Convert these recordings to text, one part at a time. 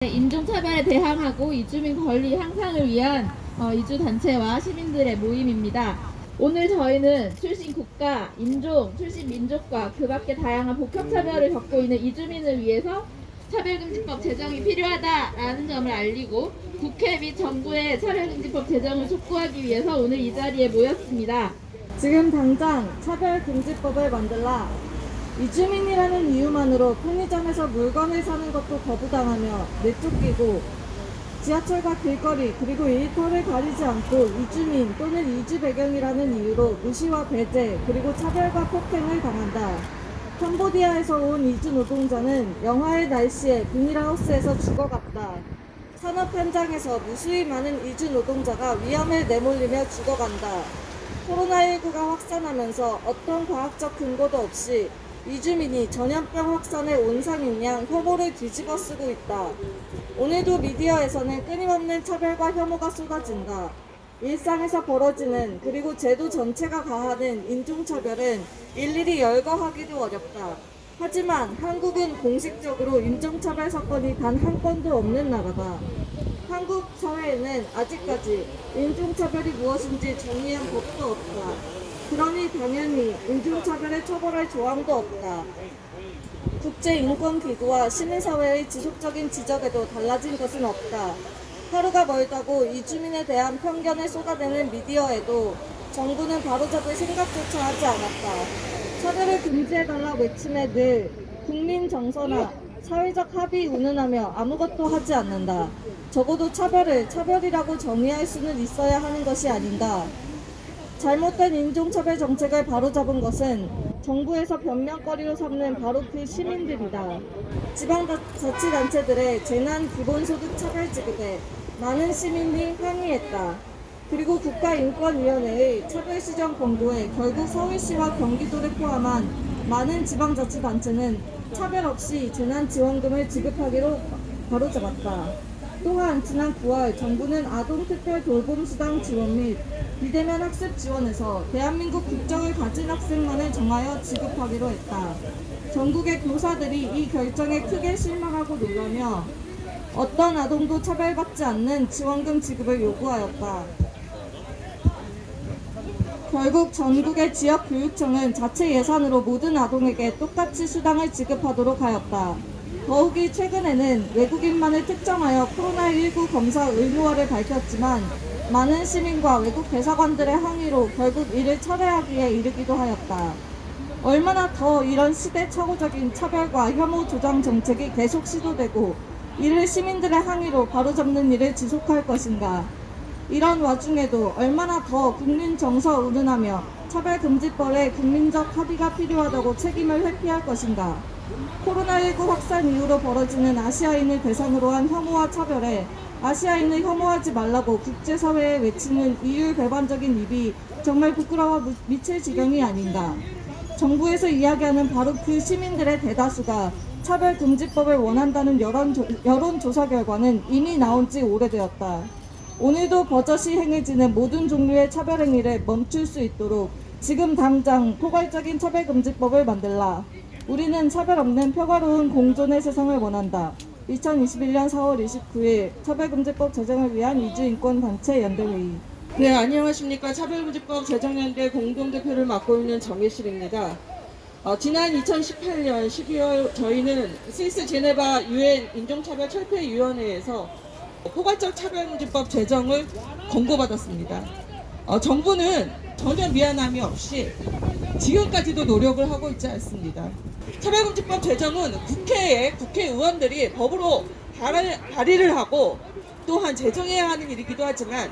인종차별에 대항하고 이주민 권리 향상을 위한 이주단체와 시민들의 모임입니다. 오늘 저희는 출신 국가, 인종, 출신 민족과 그 밖의 다양한 복합차별을 겪고 있는 이주민을 위해서 차별금지법 제정이 필요하다라는 점을 알리고 국회 및 정부의 차별금지법 제정을 촉구하기 위해서 오늘 이 자리에 모였습니다. 지금 당장 차별금지법을 만들라. 이주민이라는 이유만으로 편의점에서 물건을 사는 것도 거부당하며 내쫓기고 지하철과 길거리 그리고 일터를 가리지 않고 이주민 또는 이주 배경이라는 이유로 무시와 배제 그리고 차별과 폭행을 당한다. 캄보디아에서 온 이주 노동자는 영하의 날씨에 비닐하우스에서 죽어갔다. 산업 현장에서 무수히 많은 이주 노동자가 위험에 내몰리며 죽어간다. 코로나19가 확산하면서 어떤 과학적 근거도 없이 이주민이 전염병 확산의 온상인 양 혐오를 뒤집어 쓰고 있다. 오늘도 미디어에서는 끊임없는 차별과 혐오가 쏟아진다. 일상에서 벌어지는 그리고 제도 전체가 가하는 인종차별은 일일이 열거하기도 어렵다. 하지만 한국은 공식적으로 인종차별 사건이 단 한 건도 없는 나라다. 한국 사회에는 아직까지 인종차별이 무엇인지 정의한 법도 없다. 그러니 당연히 인종차별을 처벌할 조항도 없다. 국제인권기구와 시민사회의 지속적인 지적에도 달라진 것은 없다. 하루가 멀다고 이주민에 대한 편견을 쏟아내는 미디어에도 정부는 바로잡을 생각조차 하지 않았다. 차별을 금지해달라 외침에 늘 국민 정서나 사회적 합의 운운하며 아무것도 하지 않는다. 적어도 차별을 차별이라고 정의할 수는 있어야 하는 것이 아닌가. 잘못된 인종차별 정책을 바로잡은 것은 정부에서 변명거리로 삼는 바로 그 시민들이다. 지방자치단체들의 재난기본소득 차별 지급에 많은 시민이 항의했다. 그리고 국가인권위원회의 차별시정 권고에 결국 서울시와 경기도를 포함한 많은 지방자치단체는 차별 없이 재난지원금을 지급하기로 바로잡았다. 또한 지난 9월 정부는 아동특별돌봄수당 지원 및 비대면 학습 지원에서 대한민국 국적을 가진 학생만을 정하여 지급하기로 했다. 전국의 교사들이 이 결정에 크게 실망하고 놀라며 어떤 아동도 차별받지 않는 지원금 지급을 요구하였다. 결국 전국의 지역교육청은 자체 예산으로 모든 아동에게 똑같이 수당을 지급하도록 하였다. 더욱이 최근에는 외국인만을 특정하여 코로나19 검사 의무화를 밝혔지만 많은 시민과 외국 대사관들의 항의로 결국 이를 철회하기에 이르기도 하였다. 얼마나 더 이런 시대착오적인 차별과 혐오 조장 정책이 계속 시도되고 이를 시민들의 항의로 바로잡는 일을 지속할 것인가. 이런 와중에도 얼마나 더 국민 정서 운운하며 차별금지법에 국민적 합의가 필요하다고 책임을 회피할 것인가. 코로나19 확산 이후로 벌어지는 아시아인을 대상으로 한 혐오와 차별에 아시아인을 혐오하지 말라고 국제사회에 외치는 이율배반적인 입이 정말 부끄러워 미칠 지경이 아닌가. 정부에서 이야기하는 바로 그 시민들의 대다수가 차별금지법을 원한다는 여론조사 결과는 이미 나온 지 오래되었다. 오늘도 버젓이 행해지는 모든 종류의 차별행위를 멈출 수 있도록 지금 당장 포괄적인 차별금지법을 만들라. 우리는 차별 없는 평화로운 공존의 세상을 원한다. 2021년 4월 29일 차별금지법 제정을 위한 이주인권단체 연대회의. 네, 안녕하십니까. 차별금지법 제정연대 공동대표를 맡고 있는 정혜실입니다. 지난 2018년 12월 저희는 스위스 제네바 유엔 인종차별철폐위원회에서 포괄적 차별금지법 제정을 권고받았습니다. 정부는 전혀 미안함이 없이 지금까지도 노력을 하고 있지 않습니다. 차별금지법 제정은 국회에 국회의원들이 법으로 발의를 하고 또한 제정해야 하는 일이기도 하지만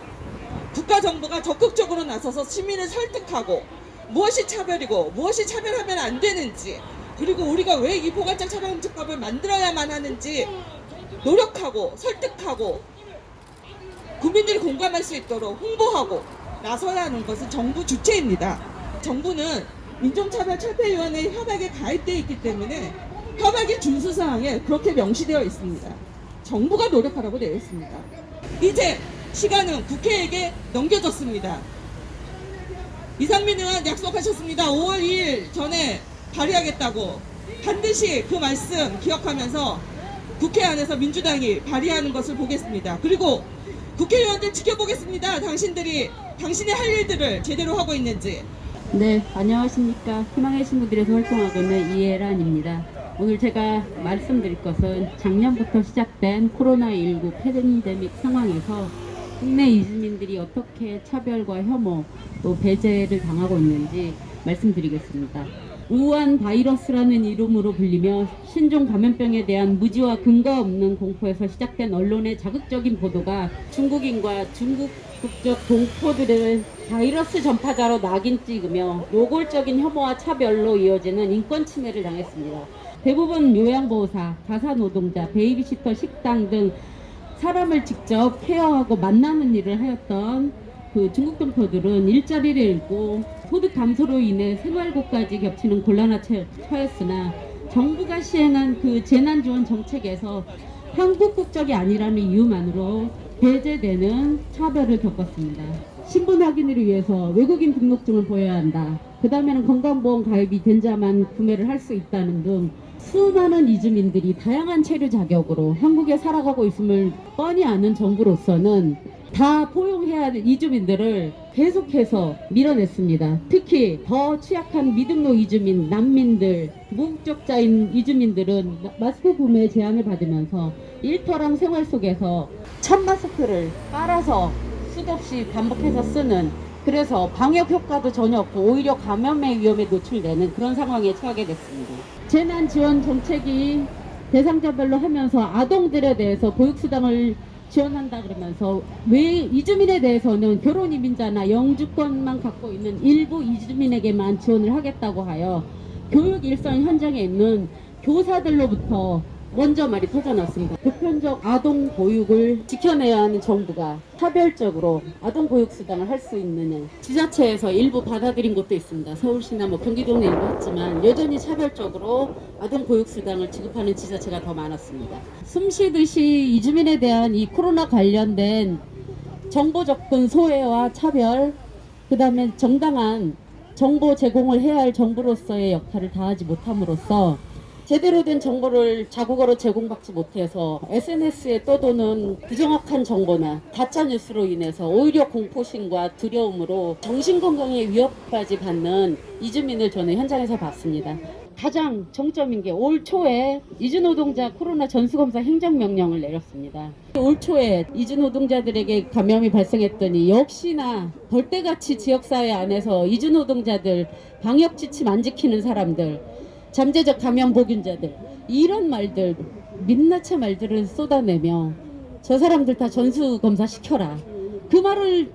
국가정부가 적극적으로 나서서 시민을 설득하고 무엇이 차별이고 무엇이 차별하면 안 되는지 그리고 우리가 왜 이 포괄적 차별금지법을 만들어야만 하는지 노력하고 설득하고 국민들이 공감할 수 있도록 홍보하고 나서야 하는 것은 정부 주체입니다. 정부는 인종차별철폐위원회 협약에 가입되어 있기 때문에 협약의 준수사항에 그렇게 명시되어 있습니다. 정부가 노력하라고 되어 있습니다. 이제 시간은 국회에게 넘겨졌습니다. 이상민 의원 약속하셨습니다. 5월 2일 전에 발의하겠다고. 반드시 그 말씀 기억하면서 국회 안에서 민주당이 발의하는 것을 보겠습니다. 그리고 국회의원들 지켜보겠습니다. 당신의 할 일들을 제대로 하고 있는지. 네, 안녕하십니까. 희망의 친구들에서 활동하고 있는 이혜란입니다. 오늘 제가 말씀드릴 것은 작년부터 시작된 코로나19 팬데믹 상황에서 국내 이주민들이 어떻게 차별과 혐오 또 배제를 당하고 있는지 말씀드리겠습니다. 우한 바이러스라는 이름으로 불리며 신종 감염병에 대한 무지와 근거 없는 공포에서 시작된 언론의 자극적인 보도가 중국인과 중국 국적 동포들을 바이러스 전파자로 낙인 찍으며 노골적인 혐오와 차별로 이어지는 인권 침해를 당했습니다. 대부분 요양보호사, 자사노동자, 베이비시터, 식당 등 사람을 직접 케어하고 만나는 일을 하였던 그 중국 동포들은 일자리를 잃고 소득 감소로 인해 생활고까지 겹치는 곤란에 처했으나 정부가 시행한 그 재난지원 정책에서 한국 국적이 아니라는 이유만으로 배제되는 차별을 겪었습니다. 신분 확인을 위해서 외국인 등록증을 보여야 한다. 그 다음에는 건강보험 가입이 된 자만 구매를 할 수 있다는 등 수많은 이주민들이 다양한 체류 자격으로 한국에 살아가고 있음을 뻔히 아는 정부로서는 다 포용해야 할 이주민들을 계속해서 밀어냈습니다. 특히 더 취약한 미등록 이주민, 난민들, 무국적자인 이주민들은 마스크 구매 제한을 받으면서 일터랑 생활 속에서 천 마스크를 빨아서 수없이 반복해서 쓰는, 그래서 방역 효과도 전혀 없고 오히려 감염의 위험에 노출되는 그런 상황에 처하게 됐습니다. 재난지원 정책이 대상자별로 하면서 아동들에 대해서 보육수당을 지원한다 그러면서 왜 이주민에 대해서는 결혼 이민자나 영주권만 갖고 있는 일부 이주민에게만 지원을 하겠다고 하여 교육 일선 현장에 있는 교사들로부터 먼저 말이 터져났습니다. 보편적 아동 보육을 지켜내야 하는 정부가 차별적으로 아동 보육 수당을 할 수 있느냐. 지자체에서 일부 받아들인 곳도 있습니다. 서울시나 경기도는 일부 했지만 여전히 차별적으로 아동 보육 수당을 지급하는 지자체가 더 많았습니다. 숨쉬듯이 이주민에 대한 이 코로나 관련된 정보 접근 소외와 차별, 그 다음에 정당한 정보 제공을 해야 할 정부로서의 역할을 다하지 못함으로써 제대로 된 정보를 자국어로 제공받지 못해서 SNS에 떠도는 부정확한 정보나 가짜 뉴스로 인해서 오히려 공포심과 두려움으로 정신건강에 위협까지 받는 이주민을 저는 현장에서 봤습니다. 가장 정점인 게 올 초에 이주노동자 코로나 전수검사 행정명령을 내렸습니다. 올 초에 이주노동자들에게 감염이 발생했더니 역시나 벌떼같이 지역사회 안에서 이주노동자들 방역지침 안 지키는 사람들, 잠재적 감염 복균자들, 이런 말들, 민낯의 말들을 쏟아내며 저 사람들 다 전수검사 시켜라. 그 말을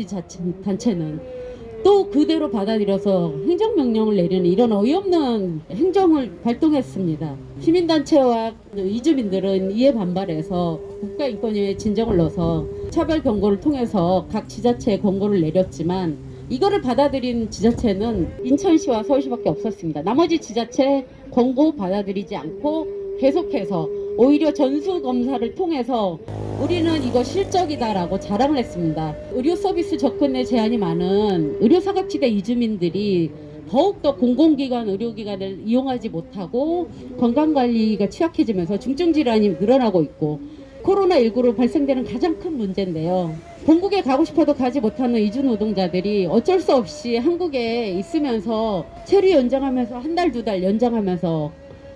지방자치단체는 또 그대로 받아들여서 행정명령을 내리는 이런 어이없는 행정을 발동했습니다. 시민단체와 이주민들은 이에 반발해서 국가인권위에 진정을 넣어서 차별 경고를 통해서 각 지자체에 권고를 내렸지만 이거를 받아들인 지자체는 인천시와 서울시밖에 없었습니다. 나머지 지자체 권고 받아들이지 않고 계속해서 오히려 전수검사를 통해서 우리는 이거 실적이다라고 자랑을 했습니다. 의료 서비스 접근에 제한이 많은 의료사각지대 이주민들이 더욱더 공공기관, 의료기관을 이용하지 못하고 건강관리가 취약해지면서 중증질환이 늘어나고 있고 코로나19로 발생되는 가장 큰 문제인데요. 본국에 가고 싶어도 가지 못하는 이주노동자들이 어쩔 수 없이 한국에 있으면서 체류 연장하면서 한 달, 두 달 연장하면서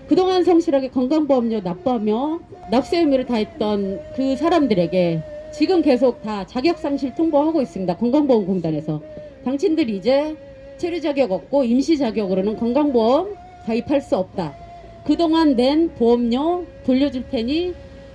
그동안 성실하게 건강보험료 납부하며 납세 의무를 다했던 그 사람들에게 지금 계속 다 자격상실 통보하고 있습니다. 건강보험공단에서. 당신들이 이제 체류 자격 없고 임시 자격으로는 건강보험 가입할 수 없다. 그동안 낸 보험료 돌려줄 테니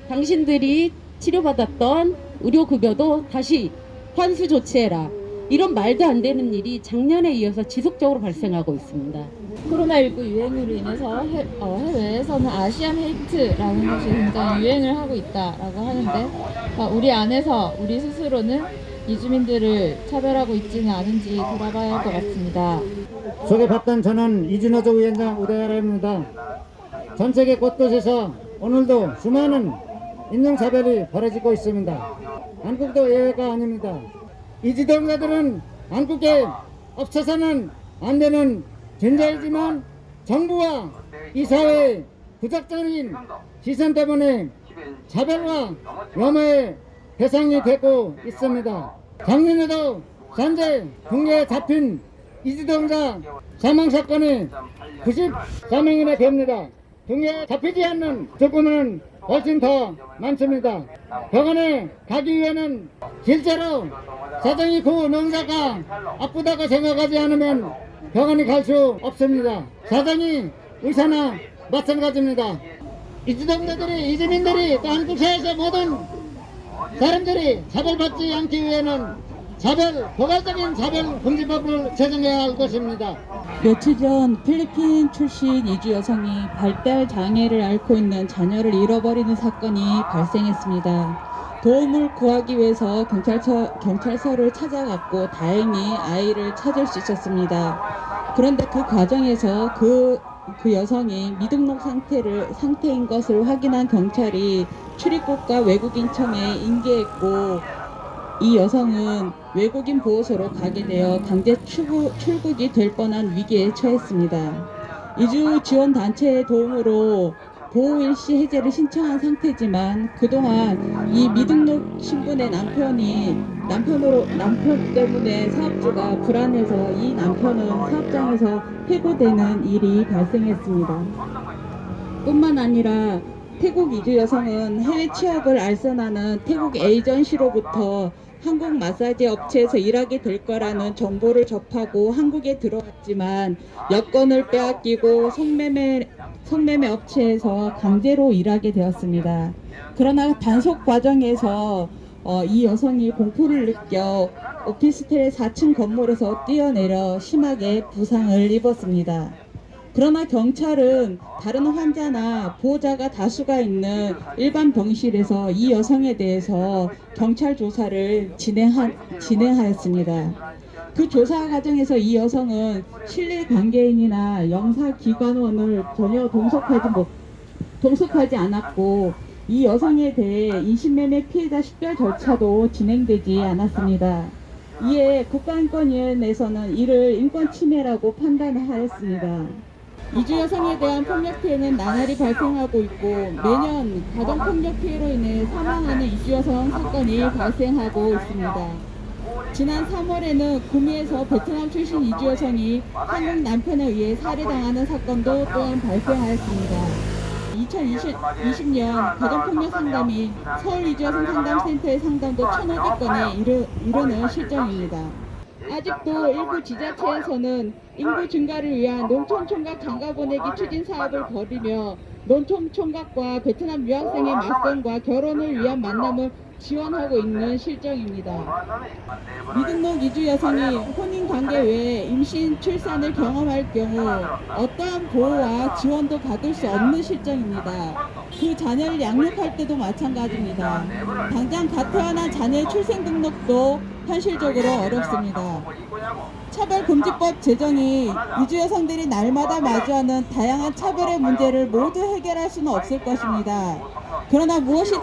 당신들이 치료받았던 의료급여도 다시 환수 조치해라. 이런 말도 안 되는 일이 작년에 이어서 지속적으로 발생하고 있습니다. 코로나19 유행으로 인해서 해외에서는 아시안 헤이트라는 것이 굉장히 유행을 하고 있다라고 하는데 우리 안에서 우리 스스로는 이주민들을 차별하고 있지는 않은지 돌아봐야 할 것 같습니다. 소개받던 저는 이주노조 위원장 우대하라입니다. 전 세계 곳곳에서 오늘도 수많은 인종차별이 벌어지고 있습니다. 한국도 예외가 아닙니다. 이주노동자들은 한국에 없어서는 안 되는 존재이지만 정부와 이 사회의 부적절인 시선 때문에 차별과 혐오의 대상이 되고 있습니다. 작년에도 산재 국내에 잡힌 이주동자 사망 사건이 94명이나 됩니다. 국내에 잡히지 않는 조건은 훨씬 더 많습니다. 병원에 가기 위해는 실제로 사정이 그 농사가 아프다고 생각하지 않으면 병원에 갈 수 없습니다. 사정이 의사나 마찬가지입니다. 이주동자들이, 이주민들이 또 한국 사회에서 모든 사람들이 차별받지 않기 위해는 포괄적인 차별금지법을 제정해야 할 것입니다. 며칠 전 필리핀 출신 이주 여성이 발달 장애를 앓고 있는 자녀를 잃어버리는 사건이 발생했습니다. 도움을 구하기 위해서 경찰서를 찾아갔고 다행히 아이를 찾을 수 있었습니다. 그런데 그 과정에서 그 여성이 미등록 상태인 것을 확인한 경찰이 출입국과 외국인청에 인계했고, 이 여성은 외국인 보호소로 가게 되어 강제 출국이 될 뻔한 위기에 처했습니다. 이주 지원 단체의 도움으로 보호일시 해제를 신청한 상태지만 그동안 이 미등록 신분의 남편 때문에 사업주가 불안해서 이 남편은 사업장에서 해고되는 일이 발생했습니다. 뿐만 아니라 태국 이주 여성은 해외 취업을 알선하는 태국 에이전시로부터 한국 마사지 업체에서 일하게 될 거라는 정보를 접하고 한국에 들어왔지만 여권을 빼앗기고 성매매 업체에서 강제로 일하게 되었습니다. 그러나 단속 과정에서 이 여성이 공포를 느껴 오피스텔 4층 건물에서 뛰어내려 심하게 부상을 입었습니다. 그러나 경찰은 다른 환자나 보호자가 다수가 있는 일반 병실에서 이 여성에 대해서 경찰 조사를 진행하였습니다. 그 조사 과정에서 이 여성은 실내관계인이나 영사기관원을 전혀 동석하지 않았고, 이 여성에 대해 인신매매 피해자 식별 절차도 진행되지 않았습니다. 이에 국가인권위원회에서는 이를 인권침해라고 판단하였습니다. 이주 여성에 대한 폭력 피해는 나날이 발생하고 있고, 매년 가정폭력 피해로 인해 사망하는 이주 여성 사건이 발생하고 있습니다. 지난 3월에는 구미에서 베트남 출신 이주 여성이 한국 남편에 의해 살해당하는 사건도 또한 발생하였습니다. 2020년 가정폭력 상담이 서울 이주 여성 상담센터의 상담도 1,500건에 이르는 실정입니다. 아직도 일부 지자체에서는 인구 증가를 위한 농촌총각 장가보내기 추진 사업을 벌이며 농촌총각과 베트남 유학생의 맞선과 결혼을 위한 만남을 지원하고 있는 실정입니다. 미등록 이주 여성이 혼인관계 외에 임신, 출산을 경험할 경우 어떠한 보호와 지원도 받을 수 없는 실정입니다. 그 자녀를 양육할 때도 마찬가지입니다. 당장 갓 태어난 자녀의 출생 등록도 현실적으로 어렵습니다. 차별금지법 제정이 이주 여성들이 날마다 마주하는 다양한 차별의 문제를 모두 해결할 수는 없을 것입니다. 그러나 무엇이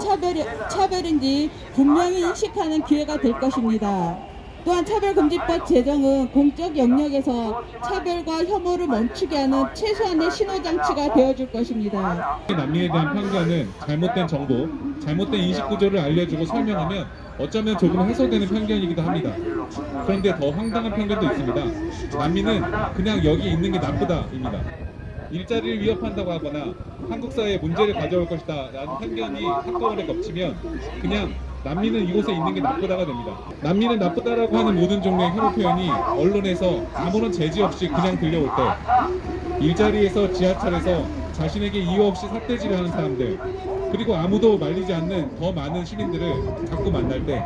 차별인지 분명히 인식하는 기회가 될 것입니다. 또한 차별금지법 제정은 공적 영역에서 차별과 혐오를 멈추게 하는 최소한의 신호장치가 되어줄 것입니다. 난민에 대한 편견은 잘못된 정보, 잘못된 인식구조를 알려주고 설명하면 어쩌면 조금 해소되는 편견이기도 합니다. 그런데 더 황당한 편견도 있습니다. 난민은 그냥 여기 있는 게 나쁘다입니다. 일자리를 위협한다고 하거나 한국 사회에 문제를 가져올 것이다 라는 편견이 한꺼번에 겹치면 그냥 난민은 이곳에 있는 게 나쁘다가 됩니다. 난민은 나쁘다라고 하는 모든 종류의 혐오 표현이 언론에서 아무런 제지 없이 그냥 들려올 때, 일자리에서 지하철에서 자신에게 이유 없이 삿대질을 하는 사람들, 그리고 아무도 말리지 않는 더 많은 시민들을 자꾸 만날 때,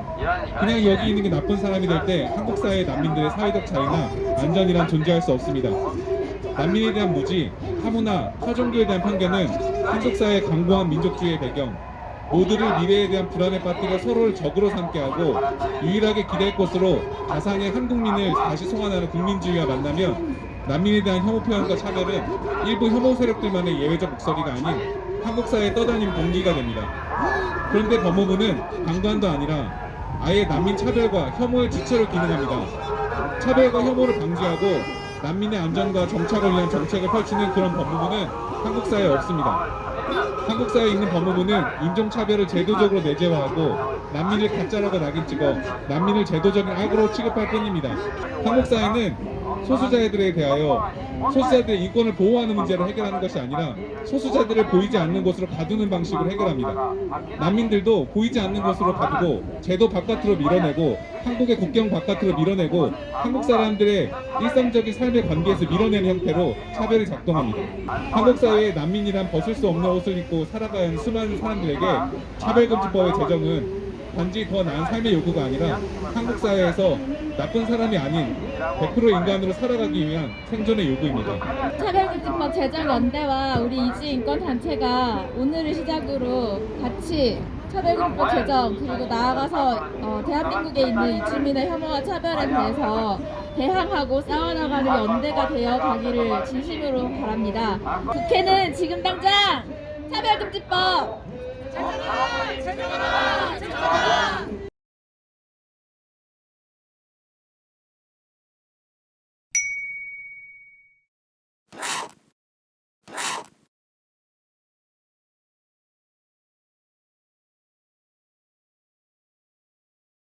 그냥 여기 있는 게 나쁜 사람이 될 때 한국 사회의 난민들의 사회적 자유나 안전이란 존재할 수 없습니다. 난민에 대한 무지, 혐오나 타종교에 대한 편견은 한국 사회의 강고한 민족주의의 배경, 모두를 미래에 대한 불안에 빠뜨려 서로를 적으로 삼게 하고 유일하게 기댈 것으로 가상의 한국민을 다시 소환하는 국민주의와 만나면 난민에 대한 혐오 표현과 차별은 일부 혐오 세력들만의 예외적 목소리가 아닌 한국 사회에 떠다니는 공기가 됩니다. 그런데 법무부는 방관도 아니라 아예 난민 차별과 혐오의 지체로 기능합니다. 차별과 혐오를 방지하고 난민의 안전과 정착을 위한 정책을 펼치는 그런 법무부는 한국 사회에 없습니다. 한국 사회에 있는 법무부는 인종차별을 제도적으로 내재화하고 난민을 가짜라고 낙인찍어 난민을 제도적인 악으로 취급할 뿐입니다. 한국 사회는 소수자들에 대하여 소수자들의 인권을 보호하는 문제를 해결하는 것이 아니라 소수자들을 보이지 않는 곳으로 가두는 방식으로 해결합니다. 난민들도 보이지 않는 곳으로 가두고 제도 바깥으로 밀어내고 한국의 국경 바깥으로 밀어내고 한국 사람들의 일상적인 삶의 관계에서 밀어내는 형태로 차별이 작동합니다. 한국 사회에 난민이란 벗을 수 없는 옷을 입고 살아가야 하는 수많은 사람들에게 차별금지법의 제정은 단지 더 나은 삶의 요구가 아니라 한국 사회에서 나쁜 사람이 아닌 100% 인간으로 살아가기 위한 생존의 요구입니다. 차별금지법 제정연대와 우리 이주인권단체가 오늘을 시작으로 같이 차별금지법 제정 그리고 나아가서 대한민국에 있는 이주민의 혐오와 차별에 대해서 대항하고 싸워나가는 연대가 되어 가기를 진심으로 바랍니다. 국회는 지금 당장 차별금지법 제정하라!